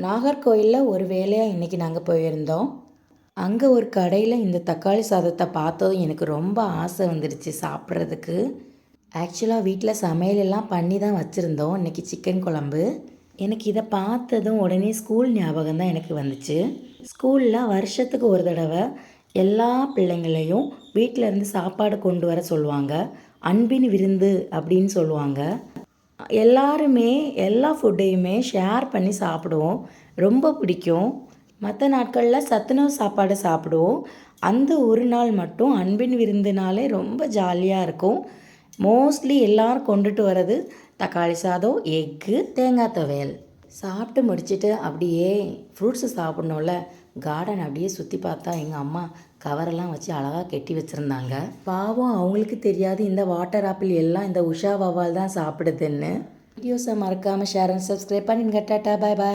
நாகர்கோயிலில் ஒரு வேலையாக இன்றைக்கி நாங்கள் போயிருந்தோம். அங்கே ஒரு கடையில் இந்த தக்காளி சாதத்தை பார்த்ததும் எனக்கு ரொம்ப ஆசை வந்துடுச்சு சாப்பிட்றதுக்கு. ஆக்சுவலாக வீட்டில் சமையலெல்லாம் பண்ணி தான் வச்சுருந்தோம். இன்றைக்கி சிக்கன் குழம்பு. எனக்கு இதை பார்த்ததும் உடனே ஸ்கூல் ஞாபகம் தான் எனக்கு வந்துச்சு. ஸ்கூலில் வருஷத்துக்கு ஒரு தடவை எல்லா பிள்ளைங்களையும் வீட்டிலேருந்து சாப்பாடு கொண்டு வர சொல்லுவாங்க. அன்பின் விருந்து அப்படின்னு சொல்லுவாங்க. எல்லாருமே எல்லா ஃபுட்டையுமே ஷேர் பண்ணி சாப்பிடுவோம். ரொம்ப பிடிக்கும். மற்ற நாட்களில் சத்துணவு சாப்பாடு சாப்பிடுவோம். அந்த ஒரு நாள் மட்டும் அன்பின் விருந்துனாலே ரொம்ப ஜாலியாக இருக்கும். மோஸ்ட்லி எல்லோரும் கொண்டுட்டு வர்றது தக்காளி சாதம், எக்கு, தேங்காய் துவையல். சாப்பிட்டு முடிச்சுட்டு அப்படியே ஃப்ரூட்ஸு சாப்பிட்ணும்ல, கார்டன் அப்படியே சுற்றி பார்த்தா எங்கள் அம்மா கவரெல்லாம் வச்சு அழகாக கட்டி வச்சுருந்தாங்க. பாவம் அவங்களுக்கு தெரியாது இந்த வாட்டர் ஆப்பிள் எல்லாம் இந்த உஷா வவ்வால் தான் சாப்பிடுதுன்னு. வீடியோஸை மறக்காமல் ஷேர் அண்ட் சப்ஸ்கிரைப் பண்ணிடுங்க. டாட்டா, பாய் பாய்.